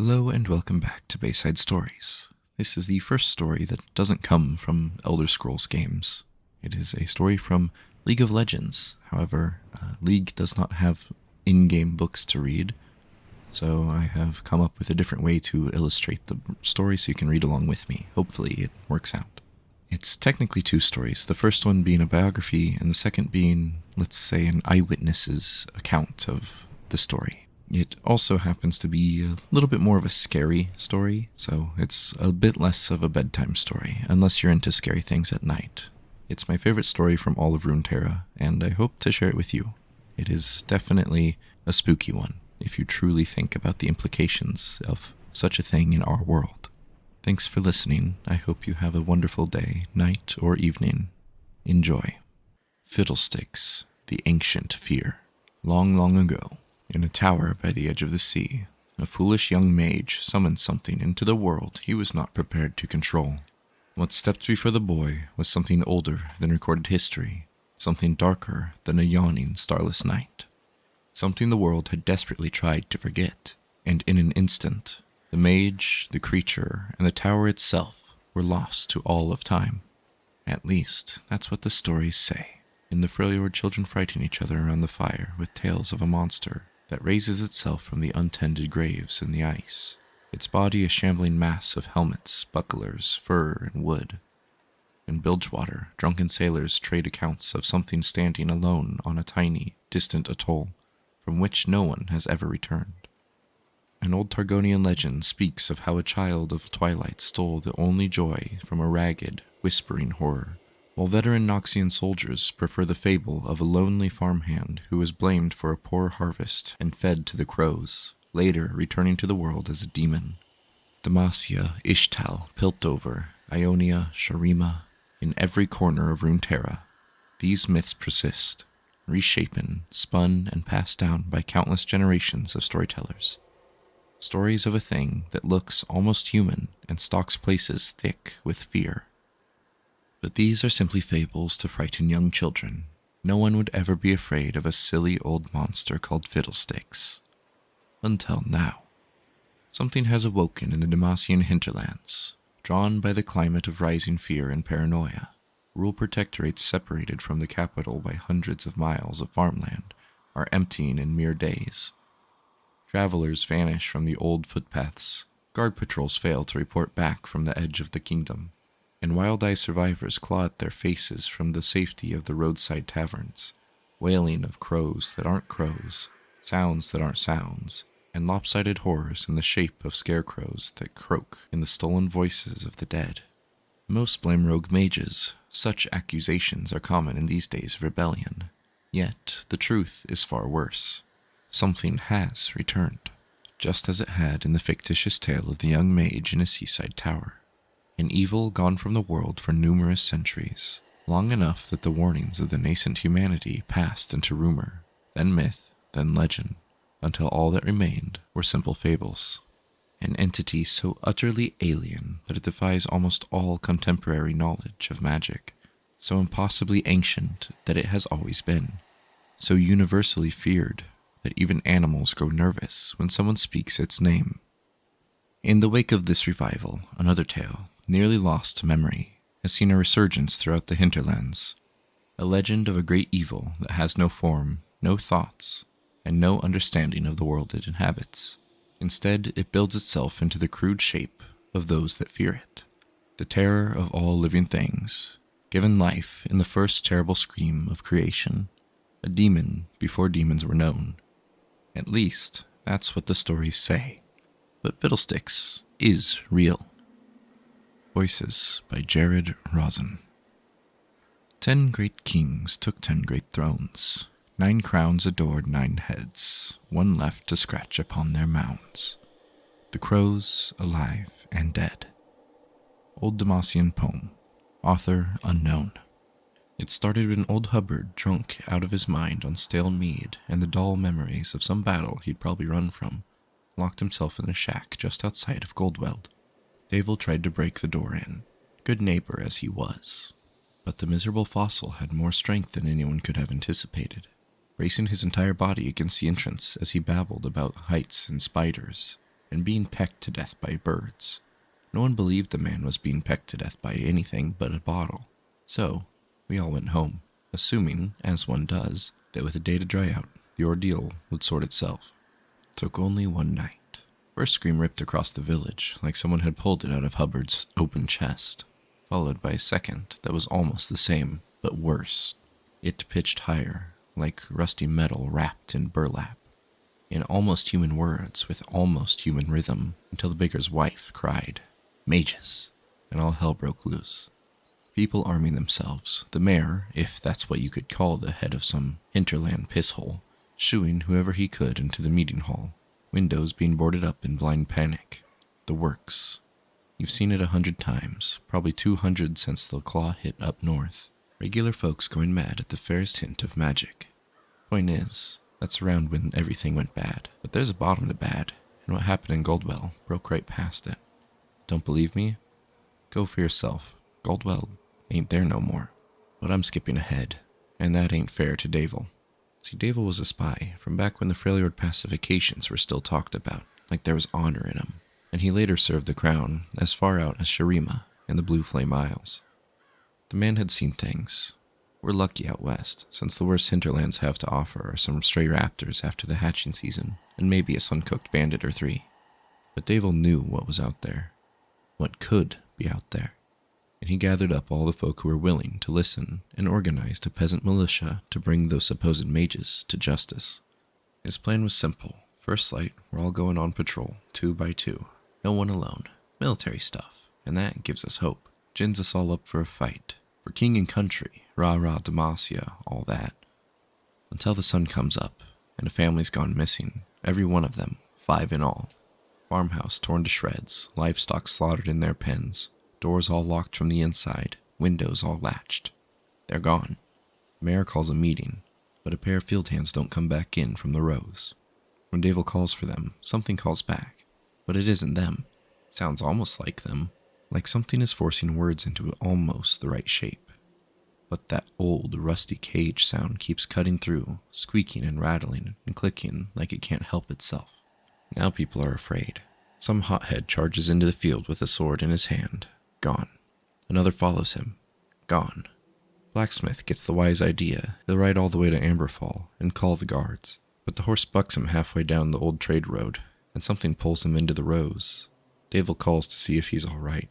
Hello and welcome back to Bayside Stories. This is the first story that doesn't come from Elder Scrolls games. It is a story from League of Legends. However, League does not have in-game books to read, so I have come up with a different way to illustrate the story so you can read along with me. Hopefully it works out. It's technically two stories, the first one being a biography and the second being, let's say, an eyewitness's account of the story. It also happens to be a little bit more of a scary story, so it's a bit less of a bedtime story, unless you're into scary things at night. It's my favorite story from all of Runeterra, and I hope to share it with you. It is definitely a spooky one, if you truly think about the implications of such a thing in our world. Thanks for listening. I hope you have a wonderful day, night, or evening. Enjoy. Fiddlesticks, the Ancient Fear. Long, long ago, in a tower by the edge of the sea, a foolish young mage summoned something into the world he was not prepared to control. What stepped before the boy was something older than recorded history, something darker than a yawning starless night, something the world had desperately tried to forget, and in an instant, the mage, the creature, and the tower itself were lost to all of time. At least, that's what the stories say. In the Freljord, children frighten each other around the fire with tales of a monster that raises itself from the untended graves in the ice, its body a shambling mass of helmets, bucklers, fur, and wood. In Bilgewater, drunken sailors trade accounts of something standing alone on a tiny, distant atoll, from which no one has ever returned. An old Targonian legend speaks of how a child of twilight stole the only joy from a ragged, whispering horror, while veteran Noxian soldiers prefer the fable of a lonely farmhand who was blamed for a poor harvest and fed to the crows, later returning to the world as a demon. Demacia, Ishtal, Piltover, Ionia, Sharima, in every corner of Runeterra, these myths persist, reshapen, spun, and passed down by countless generations of storytellers. Stories of a thing that looks almost human and stalks places thick with fear. But these are simply fables to frighten young children. No one would ever be afraid of a silly old monster called Fiddlesticks. Until now. Something has awoken in the Demacian hinterlands, drawn by the climate of rising fear and paranoia. Rural protectorates separated from the capital by hundreds of miles of farmland are emptying in mere days. Travelers vanish from the old footpaths, guard patrols fail to report back from the edge of the kingdom, and wild-eyed survivors claw at their faces from the safety of the roadside taverns, wailing of crows that aren't crows, sounds that aren't sounds, and lopsided horrors in the shape of scarecrows that croak in the stolen voices of the dead. Most blame rogue mages. Such accusations are common in these days of rebellion. Yet, the truth is far worse. Something has returned, just as it had in the fictitious tale of the young mage in a seaside tower. An evil gone from the world for numerous centuries, long enough that the warnings of the nascent humanity passed into rumor, then myth, then legend, until all that remained were simple fables. An entity so utterly alien that it defies almost all contemporary knowledge of magic, so impossibly ancient that it has always been, so universally feared that even animals grow nervous when someone speaks its name. In the wake of this revival, another tale, nearly lost to memory, has seen a resurgence throughout the hinterlands. A legend of a great evil that has no form, no thoughts, and no understanding of the world it inhabits. Instead, it builds itself into the crude shape of those that fear it. The terror of all living things, given life in the first terrible scream of creation. A demon before demons were known. At least, that's what the stories say. But Fiddlesticks is real. Voices by Jared Rosen. 10 great kings took 10 great thrones. 9 crowns adored 9 heads, 1 left to scratch upon their mounds. The crows, alive and dead. Old Demacian poem. Author unknown. It started when old Hubbard, drunk out of his mind on stale mead and the dull memories of some battle he'd probably run from, locked himself in a shack just outside of Goldweld. Davel tried to break the door in, good neighbor as he was. But the miserable fossil had more strength than anyone could have anticipated, bracing his entire body against the entrance as he babbled about heights and spiders, and being pecked to death by birds. No one believed the man was being pecked to death by anything but a bottle. So, we all went home, assuming, as one does, that with a day to dry out, the ordeal would sort itself. Took only one night. First scream ripped across the village, like someone had pulled it out of Hubbard's open chest, followed by a second that was almost the same, but worse. It pitched higher, like rusty metal wrapped in burlap, in almost human words with almost human rhythm, until the baker's wife cried, "Mages!" and all hell broke loose. People arming themselves, the mayor, if that's what you could call the head of some hinterland pisshole, shooing whoever he could into the meeting hall, windows being boarded up in blind panic. The works. You've seen it 100 times, probably 200 since the claw hit up north. Regular folks going mad at the fairest hint of magic. Point is, that's around when everything went bad. But there's a bottom to bad, and what happened in Goldwell broke right past it. Don't believe me? Go for yourself. Goldwell ain't there no more. But I'm skipping ahead, and that ain't fair to Davil. See, Davil was a spy from back when the Freljord pacifications were still talked about, like there was honor in him, and he later served the crown as far out as Shurima and the Blue Flame Isles. The man had seen things. We're lucky out west, since the worst hinterlands have to offer are some stray raptors after the hatching season, and maybe a sun-cooked bandit or 3. But Davil knew what was out there, what could be out there, and he gathered up all the folk who were willing to listen and organized a peasant militia to bring those supposed mages to justice. His plan was simple. First light, we're all going on patrol, 2 by 2. No one alone. Military stuff, and that gives us hope. Gins us all up for a fight. For king and country, rah-rah Demacia, all that. Until the sun comes up, and a family's gone missing. Every one of them, 5 in all. Farmhouse torn to shreds, livestock slaughtered in their pens, doors all locked from the inside, windows all latched. They're gone. The mayor calls a meeting, but a pair of field hands don't come back in from the rows. When Davil calls for them, something calls back, but it isn't them. It sounds almost like them, like something is forcing words into almost the right shape. But that old, rusty cage sound keeps cutting through, squeaking and rattling and clicking like it can't help itself. Now people are afraid. Some hothead charges into the field with a sword in his hand. Gone. Another follows him. Gone. Blacksmith gets the wise idea. He'll ride all the way to Amberfall and call the guards. But the horse bucks him halfway down the old trade road, and something pulls him into the rows. Davil calls to see if he's all right,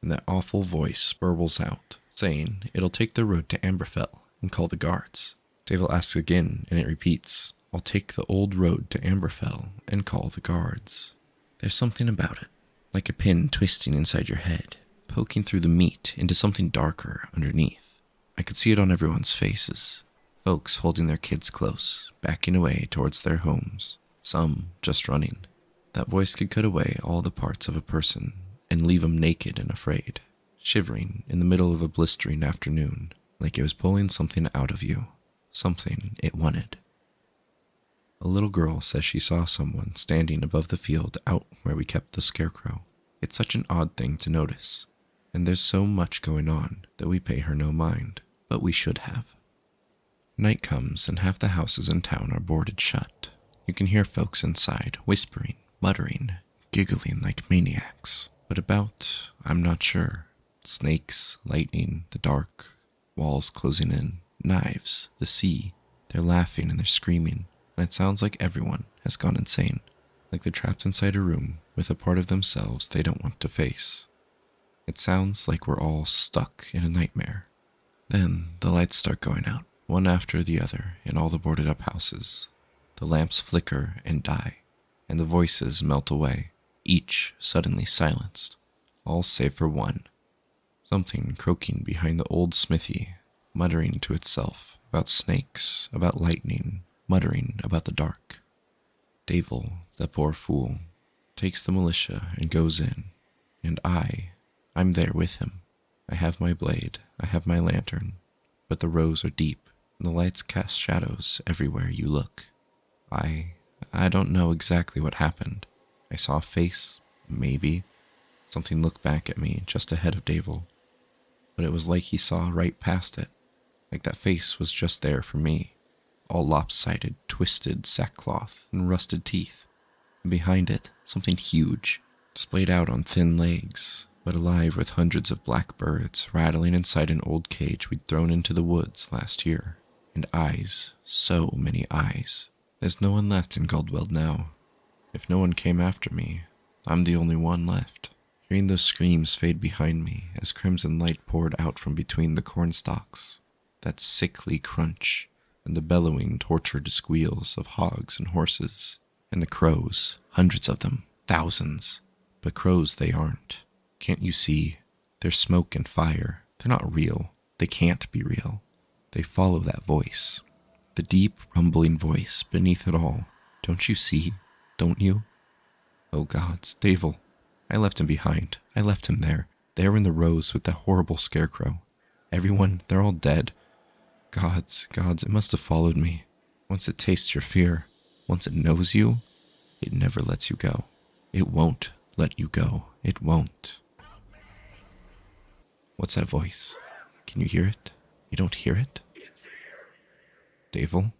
and that awful voice burbles out, saying it'll take the road to Amberfell and call the guards. Davil asks again, and it repeats, I'll take the old road to Amberfell and call the guards. There's something about it, like a pin twisting inside your head, poking through the meat into something darker underneath. I could see it on everyone's faces. Folks holding their kids close, backing away towards their homes, some just running. That voice could cut away all the parts of a person and leave them naked and afraid, shivering in the middle of a blistering afternoon, like it was pulling something out of you, something it wanted. A little girl says she saw someone standing above the field out where we kept the scarecrow. It's such an odd thing to notice, and there's so much going on that we pay her no mind, but we should have. Night comes and half the houses in town are boarded shut. You can hear folks inside whispering, muttering, giggling like maniacs. But about, I'm not sure. Snakes, lightning, the dark, walls closing in, knives, the sea. They're laughing and they're screaming, and it sounds like everyone has gone insane. Like they're trapped inside a room with a part of themselves they don't want to face. It sounds like we're all stuck in a nightmare. Then the lights start going out, one after the other in all the boarded up houses. The lamps flicker and die, and the voices melt away, each suddenly silenced, all save for one. Something croaking behind the old smithy, muttering to itself about snakes, about lightning, muttering about the dark. Davil, the poor fool, takes the militia and goes in, and I'm there with him. I have my blade, I have my lantern, but the rows are deep, and the lights cast shadows everywhere you look. I don't know exactly what happened. I saw a face, maybe. Something looked back at me just ahead of Davil, but it was like he saw right past it, like that face was just there for me, all lopsided, twisted sackcloth and rusted teeth. and behind it, something huge, splayed out on thin legs, but alive with hundreds of black birds rattling inside an old cage we'd thrown into the woods last year. And eyes, so many eyes. There's no one left in Goldweld now. If no one came after me, I'm the only one left. Hearing those screams fade behind me as crimson light poured out from between the corn stalks, that sickly crunch, and the bellowing, tortured squeals of hogs and horses, and the crows, hundreds of them, thousands. But crows they aren't. Can't you see? They're smoke and fire. They're not real. They can't be real. They follow that voice. The deep, rumbling voice beneath it all. Don't you see? Don't you? Oh gods, Davil. I left him behind. I left him there in the rows with that horrible scarecrow. Everyone, they're all dead. Gods, it must have followed me. Once it tastes your fear, once it knows you, it never lets you go. It won't let you go. It won't. What's that voice? Can you hear it? You don't hear it? Davil?